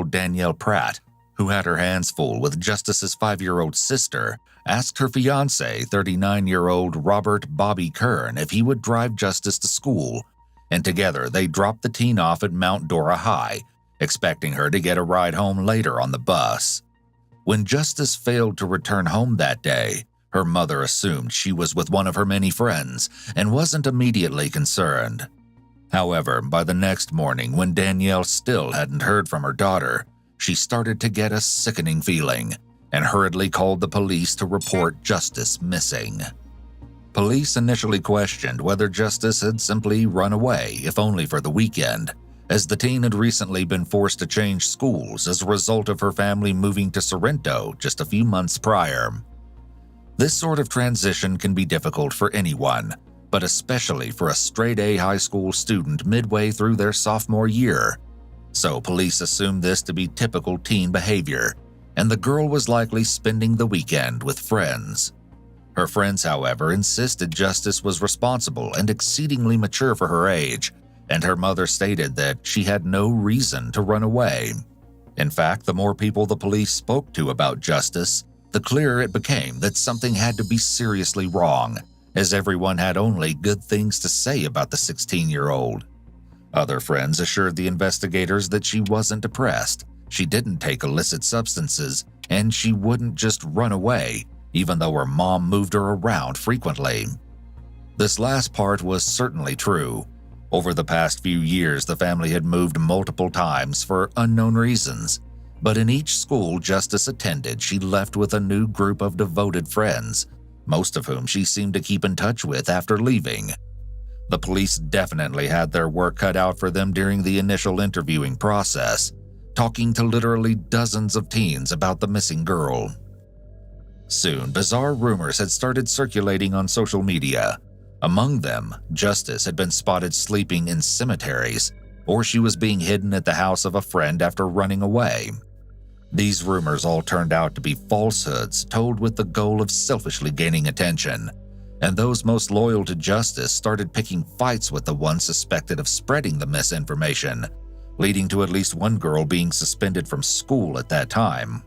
16-year-old Danielle Pratt, who had her hands full with Justice's 5-year-old sister, asked her fiancé, 39-year-old Robert Bobby Kern, if he would drive Justice to school, and together they dropped the teen off at Mount Dora High, expecting her to get a ride home later on the bus. When Justice failed to return home that day, her mother assumed she was with one of her many friends and wasn't immediately concerned. However, by the next morning, when Danielle still hadn't heard from her daughter, she started to get a sickening feeling and hurriedly called the police to report Justice missing. Police initially questioned whether Justice had simply run away, if only for the weekend, as the teen had recently been forced to change schools as a result of her family moving to Sorrento just a few months prior. This sort of transition can be difficult for anyone, but especially for a straight-A high school student midway through their sophomore year. So police assumed this to be typical teen behavior, and the girl was likely spending the weekend with friends. Her friends, however, insisted Justice was responsible and exceedingly mature for her age, and her mother stated that she had no reason to run away. In fact, the more people the police spoke to about Justice, the clearer it became that something had to be seriously wrong, as everyone had only good things to say about the 16-year-old. Other friends assured the investigators that she wasn't depressed, she didn't take illicit substances, and she wouldn't just run away, even though her mom moved her around frequently. This last part was certainly true. Over the past few years, the family had moved multiple times for unknown reasons, but in each school Justice attended, she left with a new group of devoted friends, most of whom she seemed to keep in touch with after leaving. The police definitely had their work cut out for them during the initial interviewing process, talking to literally dozens of teens about the missing girl. Soon, bizarre rumors had started circulating on social media. Among them, Justice had been spotted sleeping in cemeteries, or she was being hidden at the house of a friend after running away. These rumors all turned out to be falsehoods told with the goal of selfishly gaining attention, and those most loyal to Justice started picking fights with the ones suspected of spreading the misinformation, leading to at least one girl being suspended from school at that time.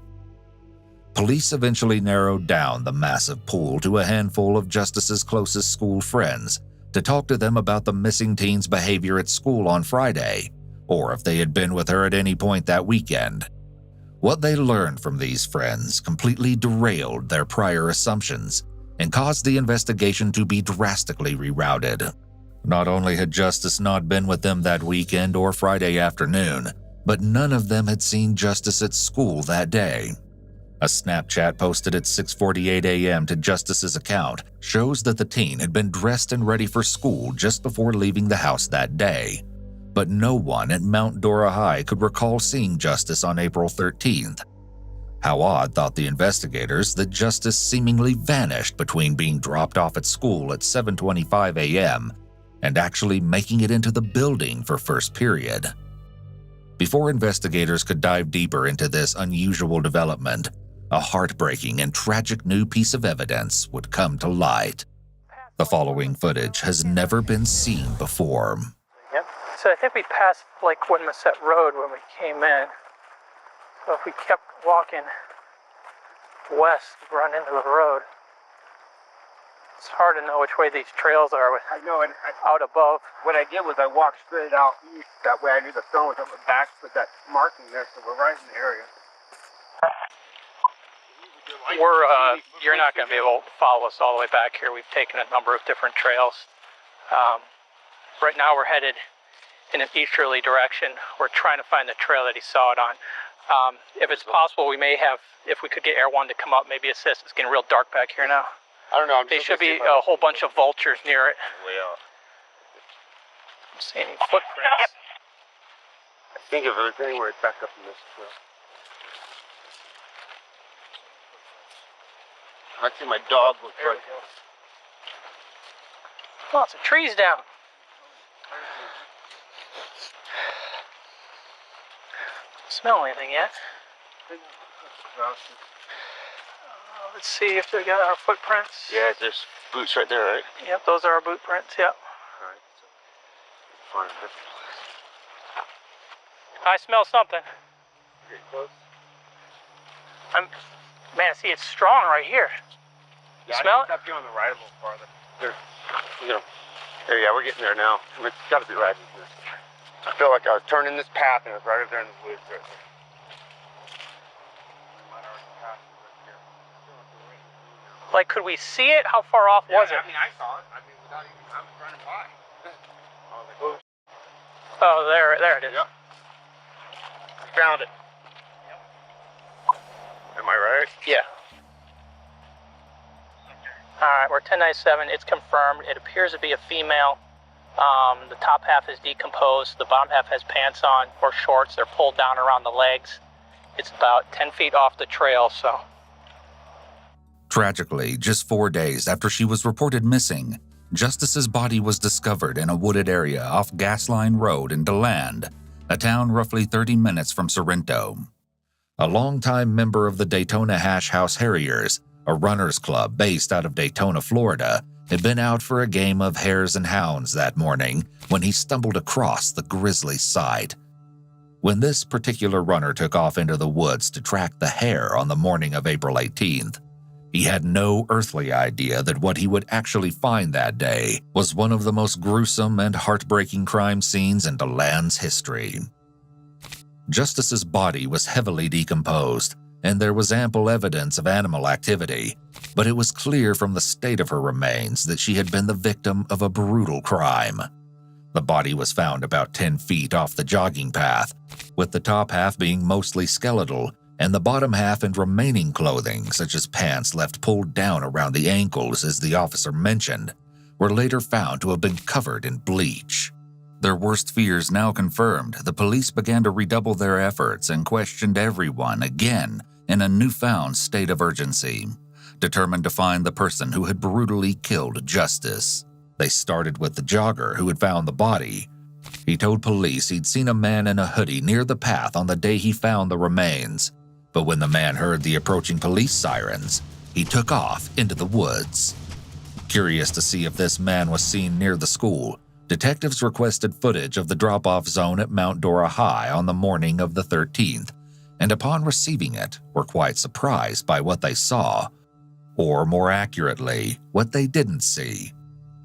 Police eventually narrowed down the massive pool to a handful of Justice's closest school friends to talk to them about the missing teen's behavior at school on Friday, or if they had been with her at any point that weekend. What they learned from these friends completely derailed their prior assumptions and caused the investigation to be drastically rerouted. Not only had Justice not been with them that weekend or Friday afternoon, but none of them had seen Justice at school that day. A Snapchat posted at 6:48 a.m. to Justice's account shows that the teen had been dressed and ready for school just before leaving the house that day. But no one at Mount Dora High could recall seeing Justice on April 13th. How odd, thought the investigators, that Justice seemingly vanished between being dropped off at school at 7:25 a.m. and actually making it into the building for first period. Before investigators could dive deeper into this unusual development, a heartbreaking and tragic new piece of evidence would come to light. The following footage has never been seen before. Yep. So I think we passed like Woodmusset Road when we came in. So if we kept walking west, run into the road. It's hard to know which way these trails are I know, and out above. what I did was I walked straight out east. That way I knew the sun was on my back with that marking there, so we're right in the area. You're not going to be able to follow us all the way back here. We've taken a number of different trails. Right now we're headed in an easterly direction. We're trying to find the trail that he saw it on. If it's possible, we may have, if we could get Air 1 to come up, maybe assist. It's getting real dark back here now. I don't know. There should be a whole bunch of vultures near it. I don't see any footprints. I think if it was anywhere, it's back up in this trail. I see my dog looks right there. Lots of trees down. Smell anything yet? Let's see if they got our footprints. Yeah, there's boots right there, right? Yep, those are our boot prints, yep. Alright, so find a different place. I smell something. Here. Man, see, it's strong right here. You smell it? Up here on the right a little farther. There, yeah, we're getting there now. I mean, it's got to be right in here. I feel like I was turning this path and it was right up there in the woods right there. Like, could we see it? How far off was it? I mean, I saw it. I mean, without even, I was running by. I was like, oh, there it is. Yep. I found it. Am I right? Yeah. All right, we're 1097. It's confirmed. It appears to be a female. The top half is decomposed. The bottom half has pants on or shorts. They're pulled down around the legs. It's about 10 feet off the trail, so. Tragically, just 4 days after she was reported missing, Justis's body was discovered in a wooded area off Gasline Road in DeLand, a town roughly 30 minutes from Sorrento. A longtime member of the Daytona Hash House Harriers, a runners club based out of Daytona, Florida, had been out for a game of hares and hounds that morning when he stumbled across the grisly sight. When this particular runner took off into the woods to track the hare on the morning of April 18th, he had no earthly idea that what he would actually find that day was one of the most gruesome and heartbreaking crime scenes in DeLand's history. Justis's body was heavily decomposed, and there was ample evidence of animal activity, but it was clear from the state of her remains that she had been the victim of a brutal crime. The body was found about 10 feet off the jogging path, with the top half being mostly skeletal, and the bottom half and remaining clothing, such as pants left pulled down around the ankles as the officer mentioned, were later found to have been covered in bleach. Their worst fears now confirmed, the police began to redouble their efforts and questioned everyone again in a newfound state of urgency, determined to find the person who had brutally killed Justis. They started with the jogger who had found the body. He told police he'd seen a man in a hoodie near the path on the day he found the remains, but when the man heard the approaching police sirens, he took off into the woods. Curious to see if this man was seen near the school, detectives requested footage of the drop-off zone at Mount Dora High on the morning of the 13th, and upon receiving it, were quite surprised by what they saw, or more accurately, what they didn't see.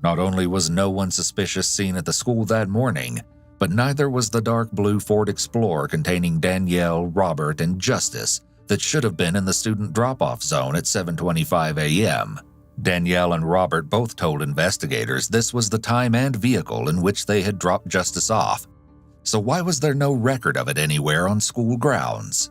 Not only was no one suspicious seen at the school that morning, but neither was the dark blue Ford Explorer containing Danielle, Robert, and Justis that should have been in the student drop-off zone at 7:25 a.m. Danielle and Robert both told investigators this was the time and vehicle in which they had dropped Justis off. So why was there no record of it anywhere on school grounds?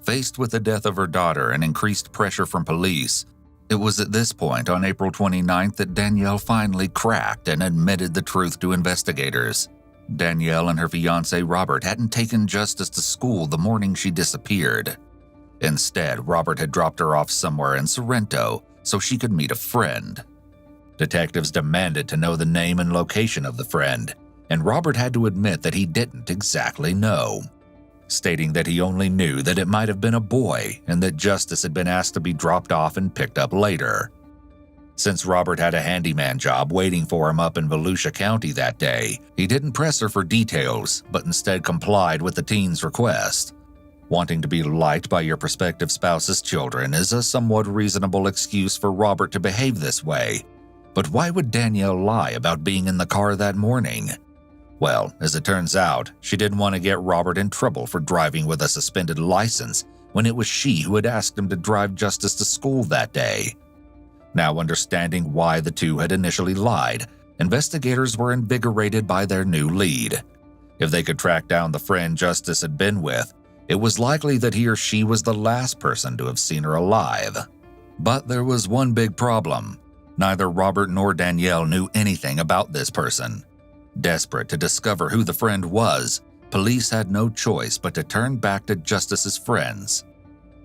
Faced with the death of her daughter and increased pressure from police, it was at this point on April 29th that Danielle finally cracked and admitted the truth to investigators. Danielle and her fiancé Robert hadn't taken Justis to school the morning she disappeared. Instead, Robert had dropped her off somewhere in Sorrento so she could meet a friend. Detectives demanded to know the name and location of the friend, and Robert had to admit that he didn't exactly know, stating that he only knew that it might have been a boy and that Justis had been asked to be dropped off and picked up later. Since Robert had a handyman job waiting for him up in Volusia County that day, he didn't press her for details, but instead complied with the teen's request. Wanting to be liked by your prospective spouse's children is a somewhat reasonable excuse for Robert to behave this way, but why would Danielle lie about being in the car that morning? Well, as it turns out, she didn't want to get Robert in trouble for driving with a suspended license when it was she who had asked him to drive Justis to school that day. Now understanding why the two had initially lied, investigators were invigorated by their new lead. If they could track down the friend Justis had been with, it was likely that he or she was the last person to have seen her alive. But there was one big problem. Neither Robert nor Danielle knew anything about this person. Desperate to discover who the friend was, police had no choice but to turn back to Justis's friends.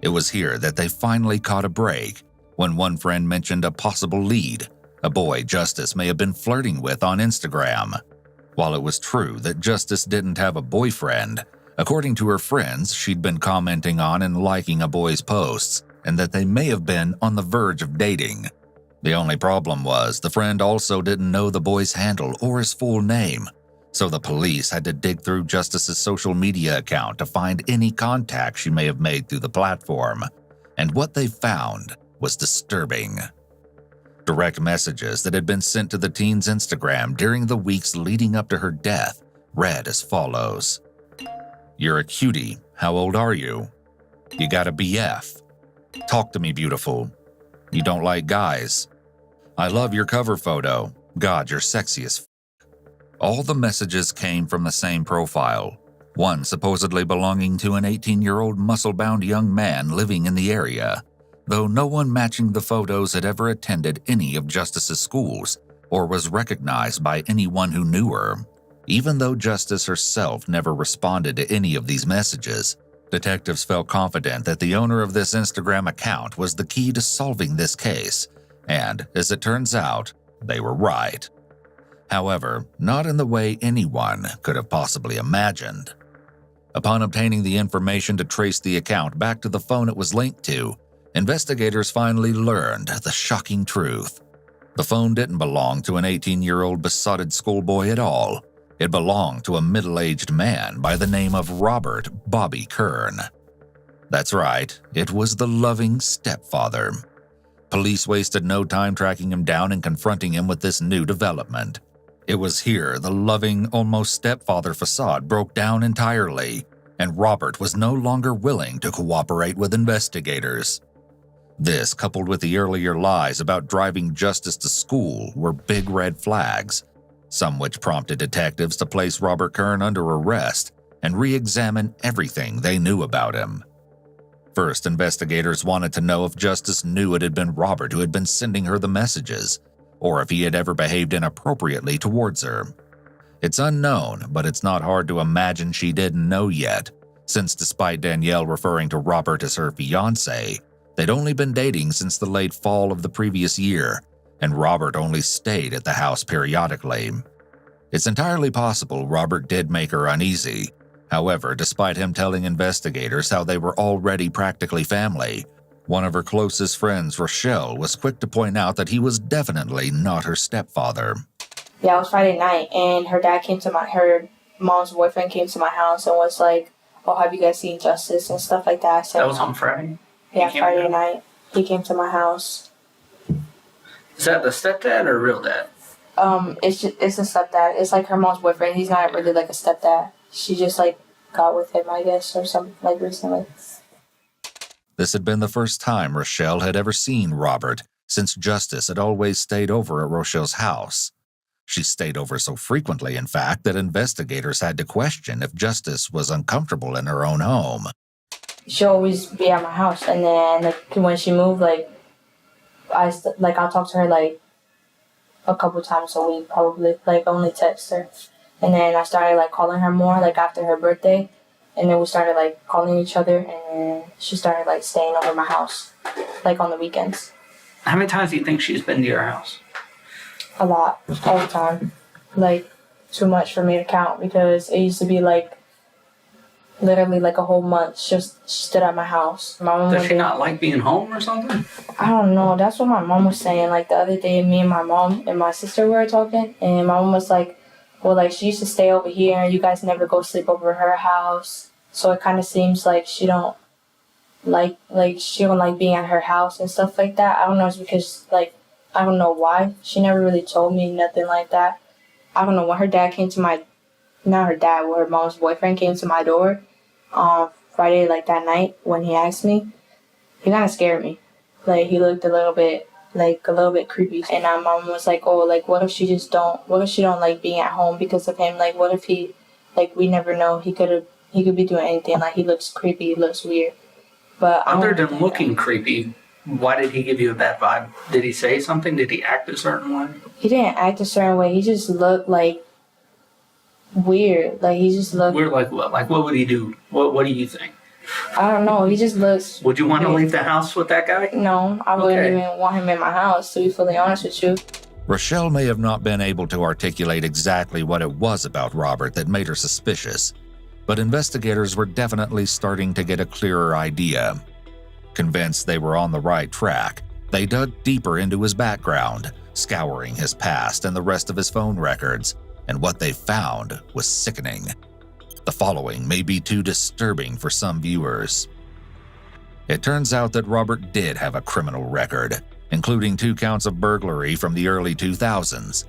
It was here that they finally caught a break, when one friend mentioned a possible lead, a boy Justis may have been flirting with on Instagram. While it was true that Justis didn't have a boyfriend, according to her friends, she'd been commenting on and liking a boy's posts, and that they may have been on the verge of dating. The only problem was the friend also didn't know the boy's handle or his full name, So the police had to dig through Justis's social media account to find any contact she may have made through the platform, and what they found was disturbing. Direct messages that had been sent to the teen's Instagram during the weeks leading up to her death read as follows. "You're a cutie. How old are you? You got a BF. Talk to me, beautiful. You don't like guys. I love your cover photo. God, you're sexy as f." All the messages came from the same profile, one supposedly belonging to an 18-year-old muscle-bound young man living in the area, though no one matching the photos had ever attended any of Justis's schools or was recognized by anyone who knew her. Even though Justis herself never responded to any of these messages, detectives felt confident that the owner of this Instagram account was the key to solving this case, and, as it turns out, they were right. However, not in the way anyone could have possibly imagined. Upon obtaining the information to trace the account back to the phone it was linked to, investigators finally learned the shocking truth. The phone didn't belong to an 18-year-old besotted schoolboy at all. It belonged to a middle-aged man by the name of Robert Bobby Kern. That's right, it was the loving stepfather. Police wasted no time tracking him down and confronting him with this new development. It was here the loving, almost stepfather facade broke down entirely, and Robert was no longer willing to cooperate with investigators. This, coupled with the earlier lies about driving Justis to school, were big red flags, some which prompted detectives to place Robert Kern under arrest and re-examine everything they knew about him. First, investigators wanted to know if Justis knew it had been Robert who had been sending her the messages, or if he had ever behaved inappropriately towards her. It's unknown, but it's not hard to imagine she didn't know yet, since despite Danielle referring to Robert as her fiancé, they'd only been dating since the late fall of the previous year, and Robert only stayed at the house periodically. It's entirely possible Robert did make her uneasy. However, despite him telling investigators how they were already practically family, one of her closest friends, Rochelle, was quick to point out that he was definitely not her stepfather. Yeah, it was Friday night, and her mom's boyfriend came to my house and was like, "Oh, have you guys seen Justis?" and stuff like that. I said, That was on Friday? Yeah, Friday night. He came to my house. Is that the stepdad or real dad? It's a stepdad. It's like her mom's boyfriend. He's not really like a stepdad. She just like got with him, I guess, or something like recently. This had been the first time Rochelle had ever seen Robert, since Justis had always stayed over at Rochelle's house. She stayed over so frequently, in fact, that investigators had to question if Justis was uncomfortable in her own home. She'll always be at my house, and then like when she moved, I'll talk to her like a couple times a week, probably, like only text her. And then I started like calling her more, like after her birthday. And then we started like calling each other, and then she started like staying over my house, like on the weekends. How many times do you think she's been to your house? A lot, all the time. Like, too much for me to count, because it used to be like literally like a whole month she stood at my house. My mom Does she not like being home or something? I don't know. That's what my mom was saying. Like the other day, me and my mom and my sister were talking, and my mom was like, well, like she used to stay over here and you guys never go sleep over her house. So it kind of seems like she don't like being at her house and stuff like that. I don't know. It's because like, I don't know why. She never really told me nothing like that. I don't know. When her dad came to her mom's boyfriend came to my door on Friday, like that night when he asked me, he kind of scared me. Like he looked a little bit creepy. And my mom was like, oh, like what if she don't like being at home because of him? Like what if he, like we never know, he could be doing anything. Like he looks creepy, he looks weird. But other than looking creepy, why did he give you a bad vibe? Did he say something? Did he act a certain way? He didn't act a certain way. He just looked like weird. Like he just looked weird. Like what? Like what would he do? What do you think? I don't know. He just looks. Would you want to leave the house with that guy? No, I wouldn't even want him in my house, to be fully honest with you. Rochelle may have not been able to articulate exactly what it was about Robert that made her suspicious, but investigators were definitely starting to get a clearer idea. Convinced they were on the right track, they dug deeper into his background, scouring his past and the rest of his phone records, and what they found was sickening. The following may be too disturbing for some viewers. It turns out that Robert did have a criminal record, including 2 counts of burglary from the early 2000s,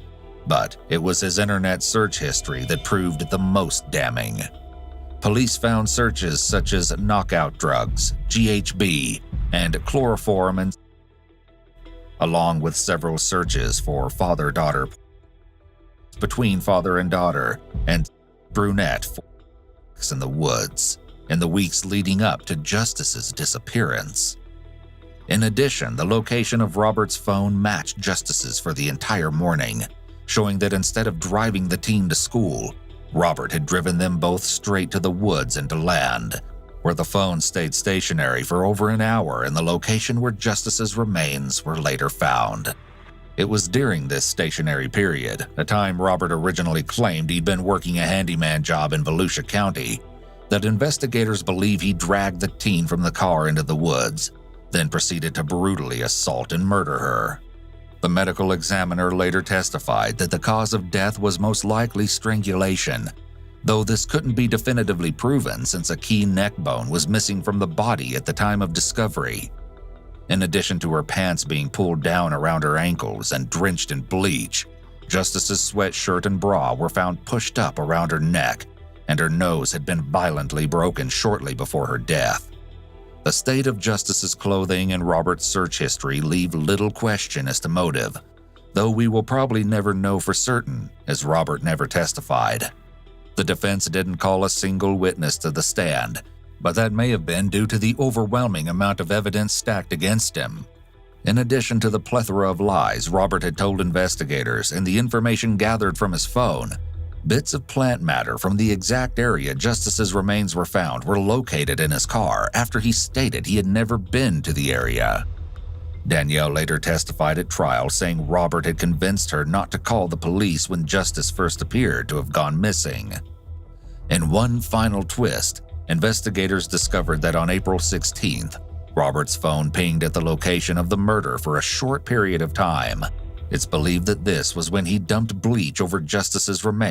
but it was his internet search history that proved the most damning. Police found searches such as knockout drugs, GHB, and chloroform, along with several searches for father-daughter, between father and daughter, and brunette in the woods in the weeks leading up to Justis's disappearance. In addition, the location of Robert's phone matched Justis's for the entire morning, showing that instead of driving the teen to school, Robert had driven them both straight to the woods and to land, where the phone stayed stationary for over an hour in the location where Justis's remains were later found. It was during this stationary period, a time Robert originally claimed he'd been working a handyman job in Volusia County, that investigators believe he dragged the teen from the car into the woods, then proceeded to brutally assault and murder her. The medical examiner later testified that the cause of death was most likely strangulation, though this couldn't be definitively proven since a key neck bone was missing from the body at the time of discovery. In addition to her pants being pulled down around her ankles and drenched in bleach, Justis's sweatshirt and bra were found pushed up around her neck, and her nose had been violently broken shortly before her death. The state of Justis's clothing and Robert's search history leave little question as to motive, though we will probably never know for certain, as Robert never testified. The defense didn't call a single witness to the stand, but that may have been due to the overwhelming amount of evidence stacked against him. In addition to the plethora of lies Robert had told investigators and the information gathered from his phone, bits of plant matter from the exact area Justis's remains were found were located in his car after he stated he had never been to the area. Danielle later testified at trial saying Robert had convinced her not to call the police when Justis first appeared to have gone missing. In one final twist, investigators discovered that on April 16th, Robert's phone pinged at the location of the murder for a short period of time. It's believed that this was when he dumped bleach over Justis's remains